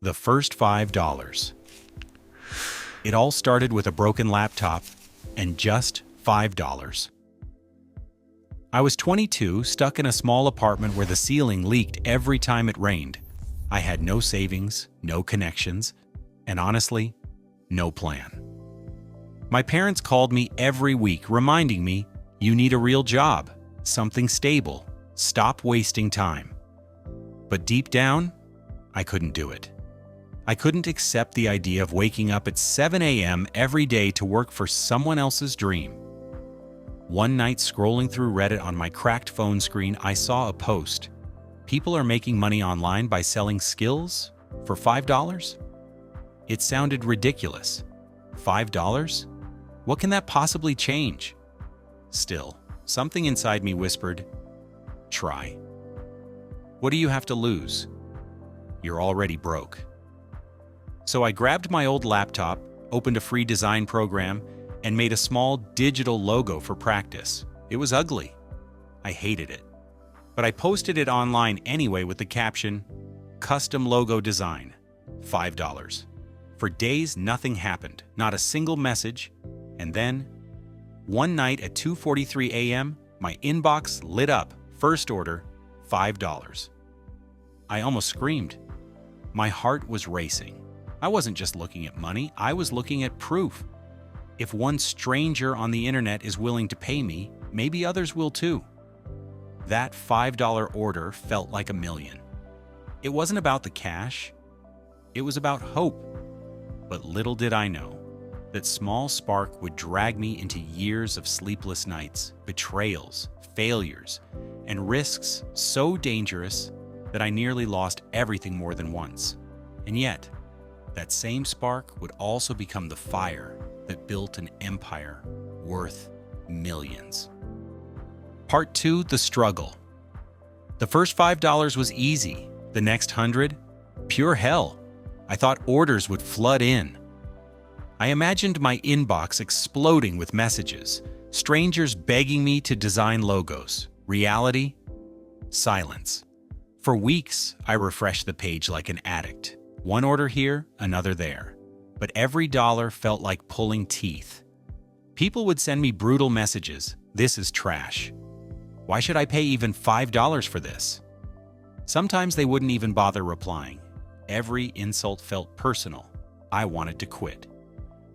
The first $5. It all started with a broken laptop and just $5. I was 22, stuck in a small apartment where the ceiling leaked every time it rained. I had no savings, no connections, and honestly, no plan. My parents called me every week, reminding me, "You need a real job, something stable, stop wasting time." But deep down, I couldn't do it. I couldn't accept the idea of waking up at 7 a.m. every day to work for someone else's dream. One night, scrolling through Reddit on my cracked phone screen, I saw a post. People are making money online by selling skills for $5? It sounded ridiculous. $5? What can that possibly change? Still, something inside me whispered, try. What do you have to lose? You're already broke. So I grabbed my old laptop, opened a free design program, and made a small digital logo for practice. It was ugly. I hated it. But I posted it online anyway with the caption, "Custom logo design, $5." For days, nothing happened, not a single message. And then, one night at 2:43 a.m., my inbox lit up. First order, $5. I almost screamed. My heart was racing. I wasn't just looking at money, I was looking at proof. If one stranger on the internet is willing to pay me, maybe others will too. That $5 order felt like a million. It wasn't about the cash, it was about hope. But little did I know, that small spark would drag me into years of sleepless nights, betrayals, failures, and risks so dangerous that I nearly lost everything more than once. And yet, that same spark would also become the fire that built an empire worth millions. Part 2, the struggle. The first $5 was easy. The next 100, pure hell. I thought orders would flood in. I imagined my inbox exploding with messages, strangers begging me to design logos. Reality? Silence. For weeks, I refreshed the page like an addict. One order here, another there. But every dollar felt like pulling teeth. People would send me brutal messages. "This is trash. Why should I pay even $5 for this?" Sometimes they wouldn't even bother replying. Every insult felt personal. I wanted to quit.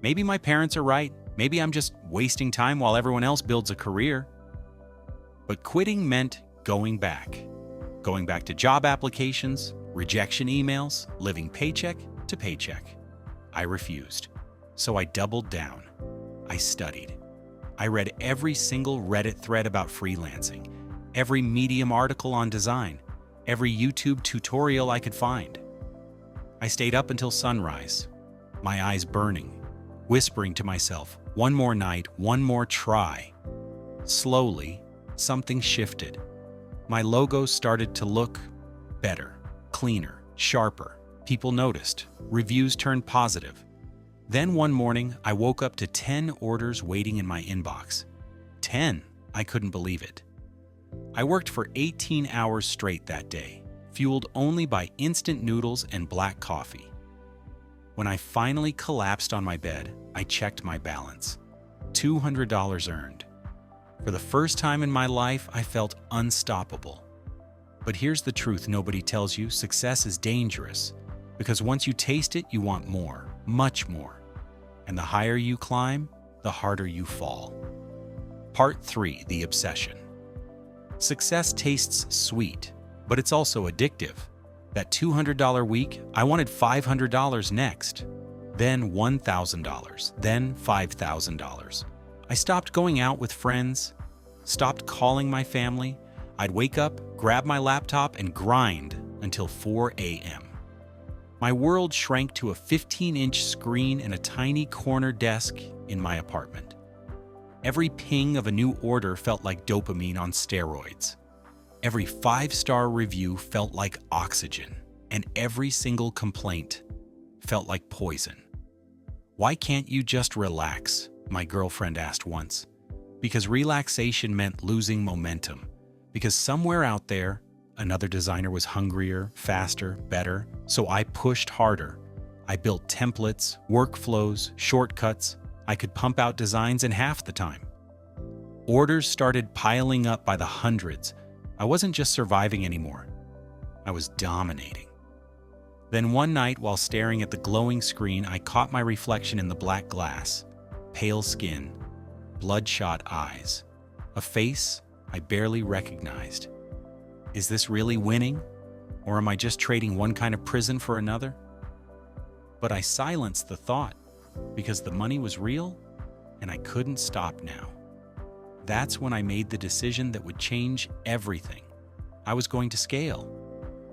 Maybe my parents are right. Maybe I'm just wasting time while everyone else builds a career. But quitting meant going back. Going back to job applications, rejection emails, living paycheck to paycheck. I refused. So I doubled down. I studied. I read every single Reddit thread about freelancing, every Medium article on design, every YouTube tutorial I could find. I stayed up until sunrise, my eyes burning, whispering to myself, one more night, one more try. Slowly, something shifted. My logos started to look better, cleaner, sharper. People noticed. Reviews turned positive. Then one morning, I woke up to 10 orders waiting in my inbox. 10. I couldn't believe it. I worked for 18 hours straight that day, fueled only by instant noodles and black coffee. When I finally collapsed on my bed, I checked my balance. $200 earned. For the first time in my life, I felt unstoppable. But here's the truth nobody tells you: success is dangerous. Because once you taste it, you want more, much more. And the higher you climb, the harder you fall. Part 3, the obsession. Success tastes sweet, but it's also addictive. That $200 week, I wanted $500 next, then $1,000, then $5,000. I stopped going out with friends, stopped calling my family. I'd wake up, grab my laptop, and grind until 4 a.m. My world shrank to a 15-inch screen and a tiny corner desk in my apartment. Every ping of a new order felt like dopamine on steroids. Every 5-star review felt like oxygen, and every single complaint felt like poison. "Why can't you just relax?" my girlfriend asked once. Because relaxation meant losing momentum. Because somewhere out there, Another designer was hungrier, faster, better, so I pushed harder. I built templates, workflows, shortcuts. I could pump out designs in half the time. Orders started piling up by the hundreds. I wasn't just surviving anymore. I was dominating. Then one night, while staring at the glowing screen, I caught my reflection in the black glass. Pale skin, bloodshot eyes, a face I barely recognized. Is this really winning? Or am I just trading one kind of prison for another? But I silenced the thought because the money was real and I couldn't stop now. That's when I made the decision that would change everything. I was going to scale.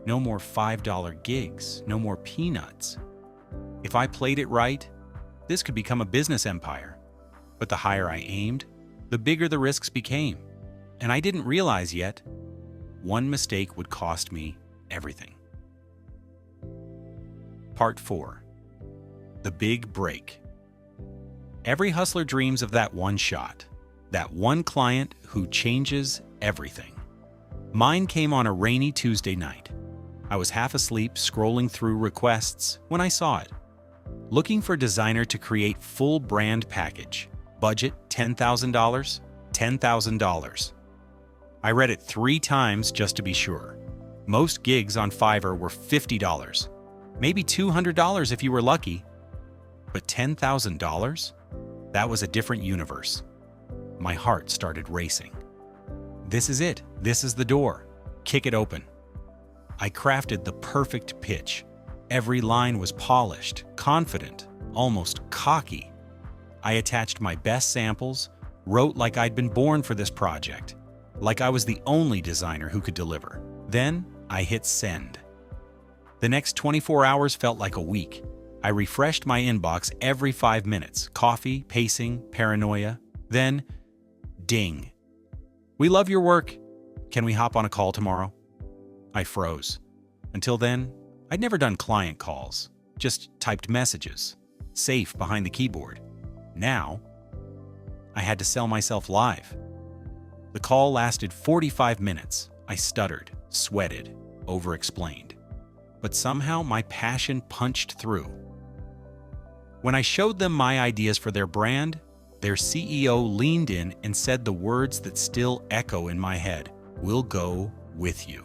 No more $5 gigs, no more peanuts. If I played it right, this could become a business empire. But the higher I aimed, the bigger the risks became. And I didn't realize yet, one mistake would cost me everything. Part 4. The Big Break. Every hustler dreams of that one shot, that one client who changes everything. Mine came on a rainy Tuesday night. I was half asleep scrolling through requests when I saw it. Looking for a designer to create full brand package. Budget $10,000? $10,000. I read it 3 times just to be sure. Most gigs on Fiverr were $50, maybe $200 if you were lucky. But $10,000? That was a different universe. My heart started racing. This is it. This is the door. Kick it open. I crafted the perfect pitch. Every line was polished, confident, almost cocky. I attached my best samples, wrote like I'd been born for this project, like I was the only designer who could deliver. Then I hit send. The next 24 hours felt like a week. I refreshed my inbox every 5 minutes. Coffee, pacing, paranoia. Then, ding. We love your work. Can we hop on a call tomorrow? I froze. Until then, I'd never done client calls, just typed messages, safe behind the keyboard. Now, I had to sell myself live. The call lasted 45 minutes. I stuttered, sweated, over-explained. But somehow my passion punched through. When I showed them my ideas for their brand, their CEO leaned in and said the words that still echo in my head, "We'll go with you."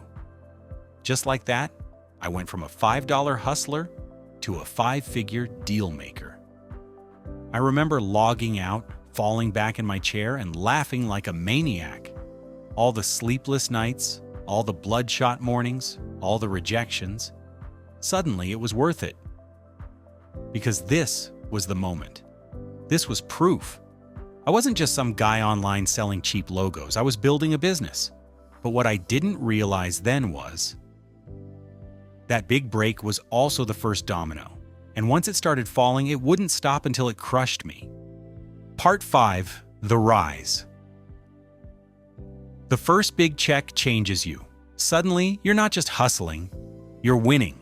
Just like that, I went from a $5 hustler to a 5-figure deal maker. I remember logging out, falling back in my chair, and laughing like a maniac. All the sleepless nights, all the bloodshot mornings, all the rejections. Suddenly, it was worth it. Because this was the moment. This was proof. I wasn't just some guy online selling cheap logos. I was building a business. But what I didn't realize then was that big break was also the first domino. And once it started falling, it wouldn't stop until it crushed me. Part 5. The Rise. The first big check changes you. Suddenly, you're not just hustling, you're winning.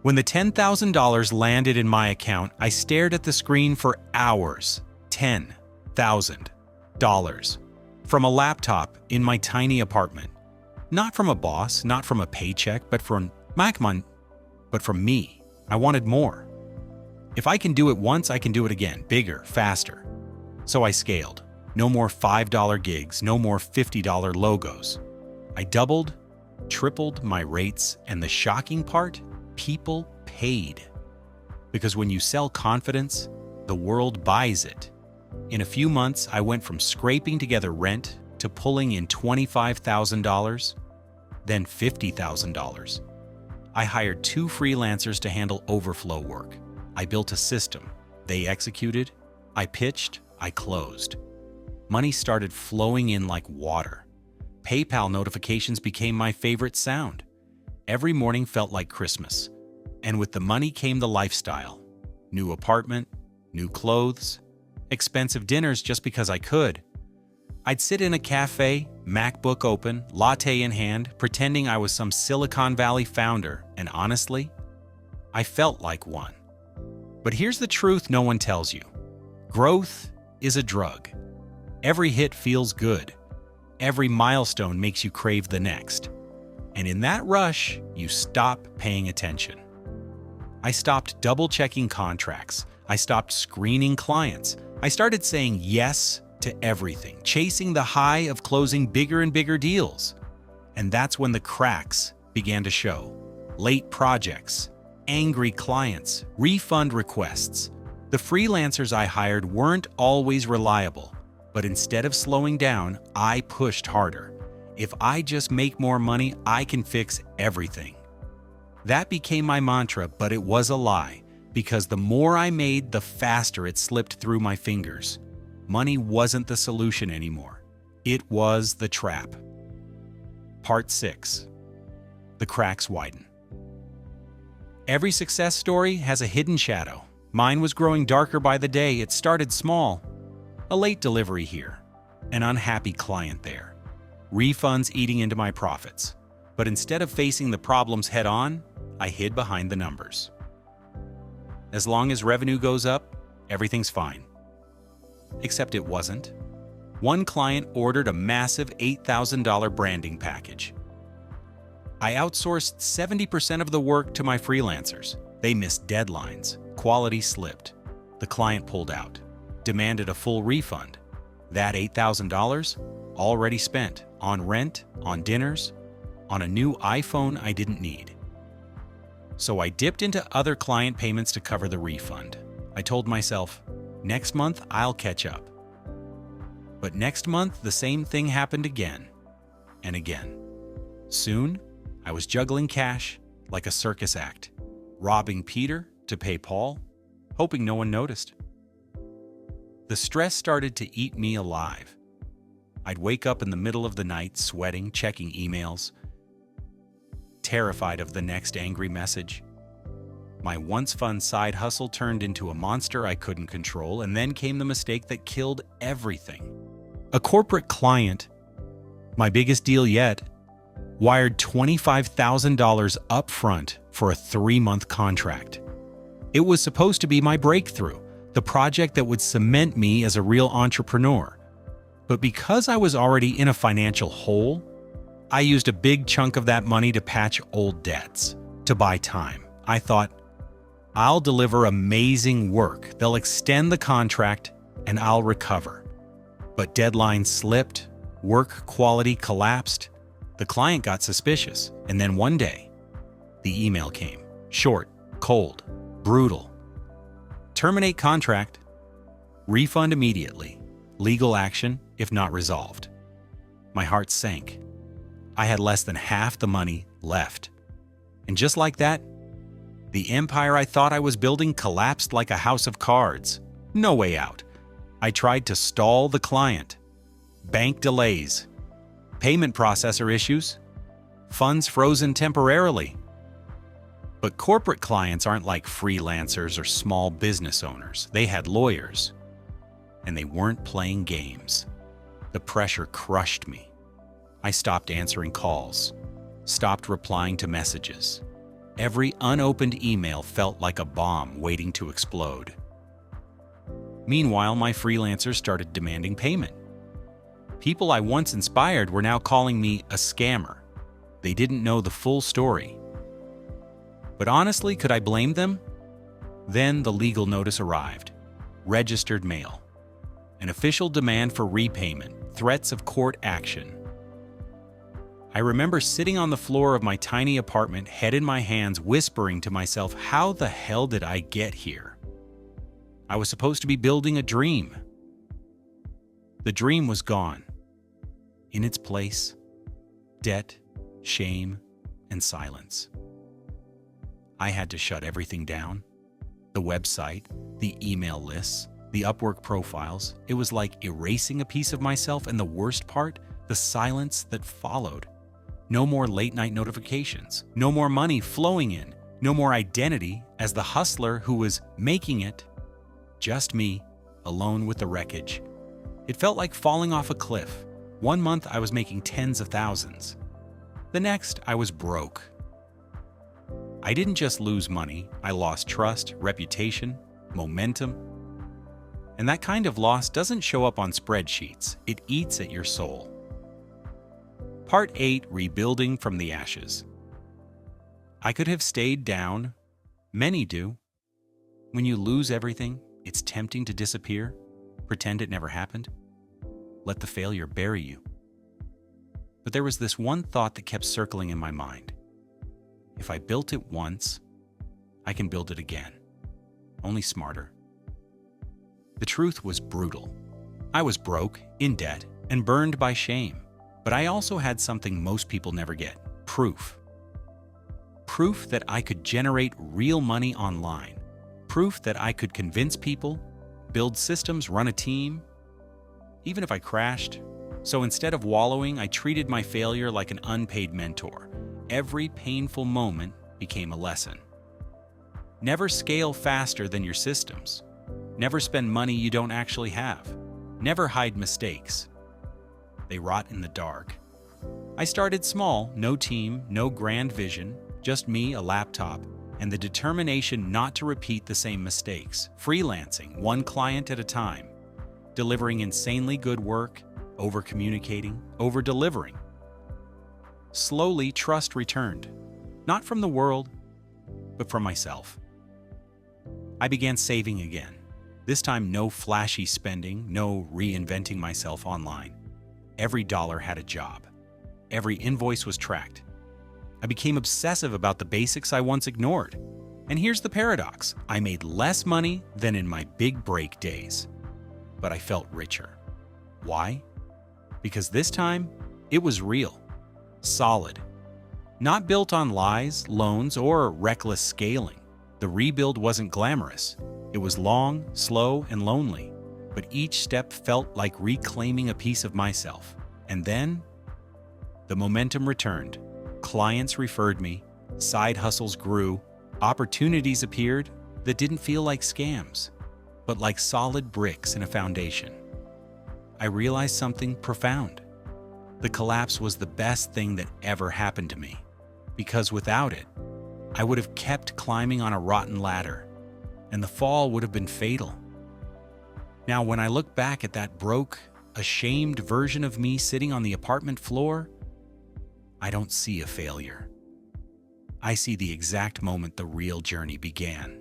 When the $10,000 landed in my account, I stared at the screen for hours. $10,000. From a laptop in my tiny apartment. Not from a boss, not from a paycheck, but from me. I wanted more. If I can do it once, I can do it again, bigger, faster. So I scaled. No more $5 gigs, no more $50 logos. I doubled, tripled my rates, and the shocking part, people paid. Because when you sell confidence, the world buys it. In a few months, I went from scraping together rent to pulling in $25,000, then $50,000. I hired 2 freelancers to handle overflow work. I built a system. They executed. I pitched. I closed. Money started flowing in like water. PayPal notifications became my favorite sound. Every morning felt like Christmas. And with the money came the lifestyle. New apartment, new clothes, expensive dinners just because I could. I'd sit in a cafe, MacBook open, latte in hand, pretending I was some Silicon Valley founder, and honestly, I felt like one. But here's the truth no one tells you. Growth is a drug. Every hit feels good. Every milestone makes you crave the next. And in that rush, you stop paying attention. I stopped double-checking contracts. I stopped screening clients. I started saying yes to everything, chasing the high of closing bigger and bigger deals. And that's when the cracks began to show. Late projects, angry clients, refund requests. The freelancers I hired weren't always reliable, but instead of slowing down, I pushed harder. If I just make more money, I can fix everything. That became my mantra, but it was a lie, because the more I made, the faster it slipped through my fingers. Money wasn't the solution anymore. It was the trap. Part 6. The cracks widen. Every success story has a hidden shadow. Mine was growing darker by the day. It started small. A late delivery here, an unhappy client there, refunds eating into my profits. But instead of facing the problems head-on, I hid behind the numbers. As long as revenue goes up, everything's fine. Except it wasn't. One client ordered a massive $8,000 branding package. I outsourced 70% of the work to my freelancers. They missed deadlines. Quality slipped. The client pulled out, demanded a full refund. That $8,000 already spent on rent, on dinners, on a new iPhone I didn't need. So I dipped into other client payments to cover the refund. I told myself, next month I'll catch up. But next month the same thing happened again and again. Soon, I was juggling cash like a circus act, robbing Peter to pay Paul, hoping no one noticed. The stress started to eat me alive. I'd wake up in the middle of the night, sweating, checking emails, terrified of the next angry message. My once fun side hustle turned into a monster I couldn't control, and then came the mistake that killed everything. A corporate client, my biggest deal yet, wired $25,000 upfront for a 3-month contract. It was supposed to be my breakthrough, the project that would cement me as a real entrepreneur. But because I was already in a financial hole, I used a big chunk of that money to patch old debts, to buy time. I thought, I'll deliver amazing work, they'll extend the contract, and I'll recover. But deadlines slipped, work quality collapsed, the client got suspicious, and then one day, the email came. Short, cold, brutal. Terminate contract, refund immediately, legal action if not resolved. My heart sank. I had less than half the money left. And just like that, the empire I thought I was building collapsed like a house of cards. No way out. I tried to stall the client. Bank delays, payment processor issues, funds frozen temporarily. But corporate clients aren't like freelancers or small business owners. They had lawyers, and they weren't playing games. The pressure crushed me. I stopped answering calls, stopped replying to messages. Every unopened email felt like a bomb waiting to explode. Meanwhile, my freelancers started demanding payment. People I once inspired were now calling me a scammer. They didn't know the full story. But honestly, could I blame them? Then the legal notice arrived. Registered mail. An official demand for repayment, threats of court action. I remember sitting on the floor of my tiny apartment, head in my hands, whispering to myself, how the hell did I get here? I was supposed to be building a dream. The dream was gone. In its place, debt, shame, and silence. I had to shut everything down. The website, the email lists, the Upwork profiles. It was like erasing a piece of myself, and the worst part, the silence that followed. No more late-night notifications, no more money flowing in, no more identity as the hustler who was making it. Just me, alone with the wreckage. It felt like falling off a cliff. One month I was making tens of thousands. The next, I was broke. I didn't just lose money, I lost trust, reputation, momentum. And that kind of loss doesn't show up on spreadsheets, it eats at your soul. Part 8: Rebuilding from the Ashes. I could have stayed down. Many do. When you lose everything, it's tempting to disappear, pretend it never happened, let the failure bury you. But there was this one thought that kept circling in my mind. If I built it once, I can build it again, only smarter. The truth was brutal. I was broke, in debt, and burned by shame. But I also had something most people never get: proof. Proof that I could generate real money online. Proof that I could convince people, build systems, run a team, even if I crashed. So instead of wallowing, I treated my failure like an unpaid mentor. Every painful moment became a lesson. Never scale faster than your systems. Never spend money you don't actually have. Never hide mistakes. They rot in the dark. I started small, no team, no grand vision, just me, a laptop, and the determination not to repeat the same mistakes. Freelancing, one client at a time. Delivering insanely good work, over-communicating, over-delivering. Slowly, trust returned. Not from the world, but from myself. I began saving again. This time, no flashy spending, no reinventing myself online. Every dollar had a job. Every invoice was tracked. I became obsessive about the basics I once ignored. And here's the paradox. I made less money than in my big break days, but I felt richer. Why? Because this time, it was real, solid, not built on lies, loans, or reckless scaling. The rebuild wasn't glamorous. It was long, slow, and lonely, but each step felt like reclaiming a piece of myself. And then, the momentum returned. Clients referred me, side hustles grew, opportunities appeared that didn't feel like scams, but like solid bricks in a foundation. I realized something profound. The collapse was the best thing that ever happened to me, because without it, I would have kept climbing on a rotten ladder, and the fall would have been fatal. Now, when I look back at that broke, ashamed version of me sitting on the apartment floor, I don't see a failure. I see the exact moment the real journey began.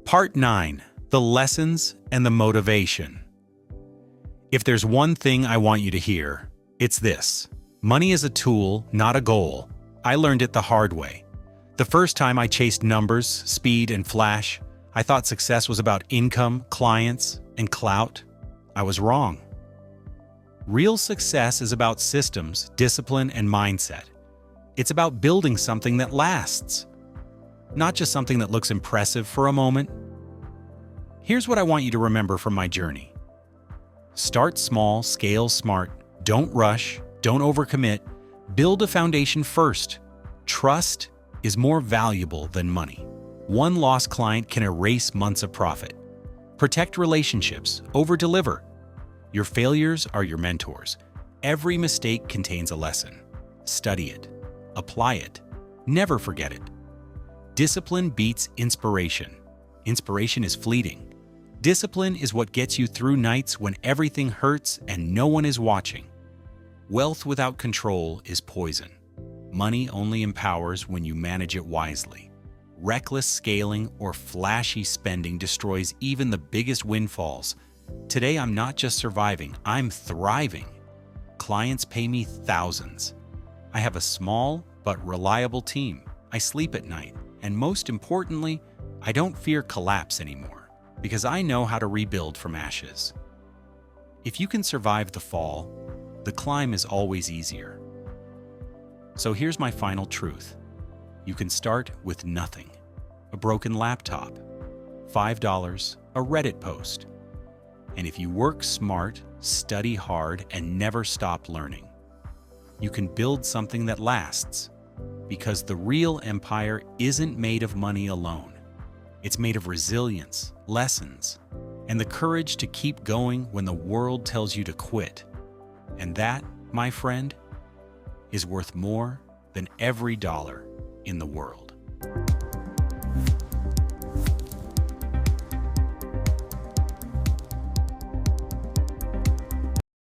Part 9: The Lessons and the Motivation. If there's one thing I want you to hear, it's this. Money is a tool, not a goal. I learned it the hard way. The first time I chased numbers, speed, and flash, I thought success was about income, clients, and clout. I was wrong. Real success is about systems, discipline, and mindset. It's about building something that lasts, not just something that looks impressive for a moment. Here's what I want you to remember from my journey. Start small, scale smart, don't rush, don't overcommit, build a foundation first. Trust is more valuable than money. One lost client can erase months of profit. Protect relationships, over-deliver. Your failures are your mentors. Every mistake contains a lesson. Study it. Apply it. Never forget it. Discipline beats inspiration. Inspiration is fleeting. Discipline is what gets you through nights when everything hurts and no one is watching. Wealth without control is poison. Money only empowers when you manage it wisely. Reckless scaling or flashy spending destroys even the biggest windfalls. Today, I'm not just surviving, I'm thriving. Clients pay me thousands. I have a small but reliable team. I sleep at night. And most importantly, I don't fear collapse anymore because I know how to rebuild from ashes. If you can survive the fall, the climb is always easier. So here's my final truth. You can start with nothing. A broken laptop, $5, a Reddit post. And if you work smart, study hard, and never stop learning, you can build something that lasts. Because the real empire isn't made of money alone. It's made of resilience, lessons, and the courage to keep going when the world tells you to quit. And that, my friend, is worth more than every dollar in the world.